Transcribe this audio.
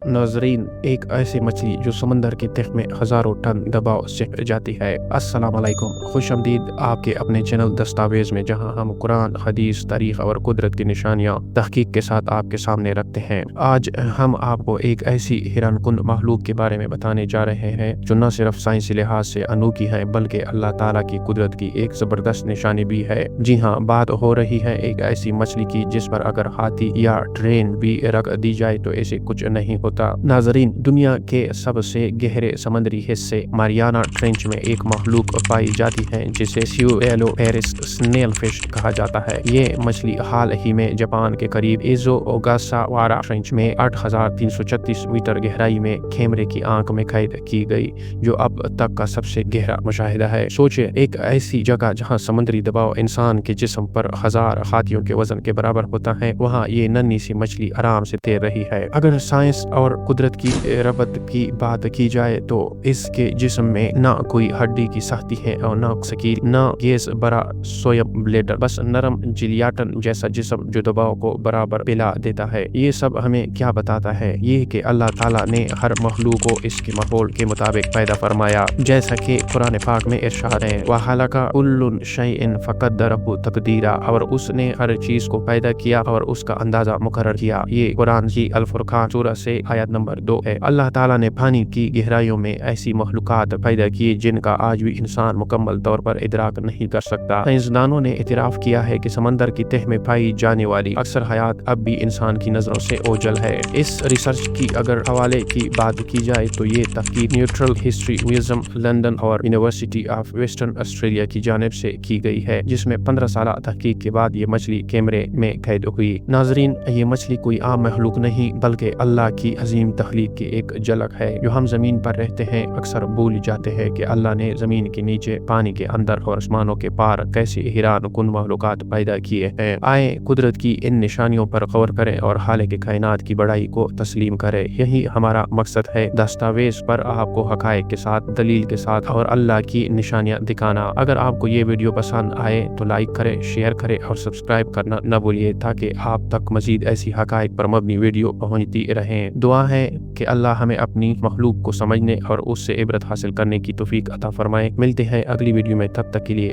नाजरीन, एक ऐसी मछली जो समंदर की तह में हजारों टन दबाव से जाती है। अस्सलाम वालेकुम, खुशामदीद आपके अपने चैनल दस्तावेज में, जहां हम कुरान, हदीस, तारीख और कुदरत की निशानियां तहकीक के साथ आपके सामने रखते हैं। आज हम आपको एक ऐसी हैरानकुन मखलूक के बारे में बताने जा रहे हैं जो न सिर्फ साइंसी लिहाज से अनोखी है बल्कि अल्लाह ताला की कुदरत की एक जबरदस्त निशानी भी है। जी हाँ, बात हो रही है एक ऐसी मछली की जिस पर अगर हाथी या ट्रेन भी रख दी जाए तो ऐसे कुछ नहीं होता। नाजरीन, दुनिया के सबसे गहरे समुद्री हिस्से मारियाना ट्रेंच में एक मखलूक पाई जाती है जिसे स्यूएलोपेरिस स्नेल फिश कहा जाता है। ये मछली हाल ही में जापान के करीब इज़ोगासावारा ट्रेंच में 8336 मीटर गहराई में कैमरे की आंख में कैद की गई, जो अब तक का सबसे गहरा मुशाहिदा है। सोचिए, एक ऐसी जगह जहां समुद्री दबाव इंसान के जिस्म पर 1000 हाथियों के वजन के बराबर होता है, वहां ये नन्ही सी मछली आराम से तैर रही है। अगर साइंस और कुदरत की रबत की बात की जाए तो इसके जिस्म में न कोई हड्डी की सख्ती है और न सकील, न गैस बड़ा सोयम ब्लेडर, बस नरम जिलियाटन जैसा जिस्म जो दबाव को बराबर पिला देता है। ये सब हमें क्या बताता है? ये कि अल्लाह ताला ने हर मखलूक को इसके माहौल के मुताबिक पैदा फरमाया, जैसा कि कुरान पाक में इरशाद है, वहलका कुल्लुन शैइन फक़द्दरहु तक़दीरा, और उसने हर चीज को पैदा किया और उसका अंदाजा मुकर्रर किया। ये कुरान की अल फुरकान सूरह से आयत नंबर 2 है। अल्लाह ताला ने पानी की गहराइयों में ऐसी मखलूकात पैदा की जिनका आज भी इंसान मुकम्मल तौर पर इदराक नहीं कर सकता। साइंसदानों ने इतराफ किया है कि समंदर की तह में पाई जाने वाली अक्सर हयात अब भी इंसान की नजरों से ओझल है। इस रिसर्च की अगर हवाले की बात की जाए तो ये तहकीक न्यूट्रल हिस्ट्री म्यूजियम लंदन और यूनिवर्सिटी ऑफ वेस्टर्न ऑस्ट्रेलिया की जानिब से की गई है, जिसमें 15 साल तहकीक के बाद ये मछली कैमरे में कैद हुई। नाजरीन, ये मछली कोई आम मखलूक नहीं बल्कि अल्लाह की अजीम तख्लीक की एक झलक है। जो हम जमीन पर रहते हैं अक्सर भूल जाते हैं कि अल्लाह ने जमीन के नीचे, पानी के अंदर और आसमानों के पार कैसे हैरानकुन मखलूकात पैदा किए हैं। आए कुदरत की इन निशानियों पर गौर करें और खालिक कायनात की बड़ाई को तस्लीम करें। यही हमारा मकसद है, दस्तावेज पर आपको हकायक के साथ, दलील के साथ और अल्लाह की निशानियां दिखाना। अगर आपको ये वीडियो पसंद आए तो लाइक करें, शेयर करें और सब्सक्राइब करना न भूलिए, ताकि आप तक मजीद ऐसी हकायक पर मबनी वीडियो पहुंचती रहें। दुआ है कि अल्लाह हमें अपनी मखलूक को समझने और उससे इबरत हासिल करने की तौफीक अता फरमाए। मिलते हैं अगली वीडियो में, तब तक के लिए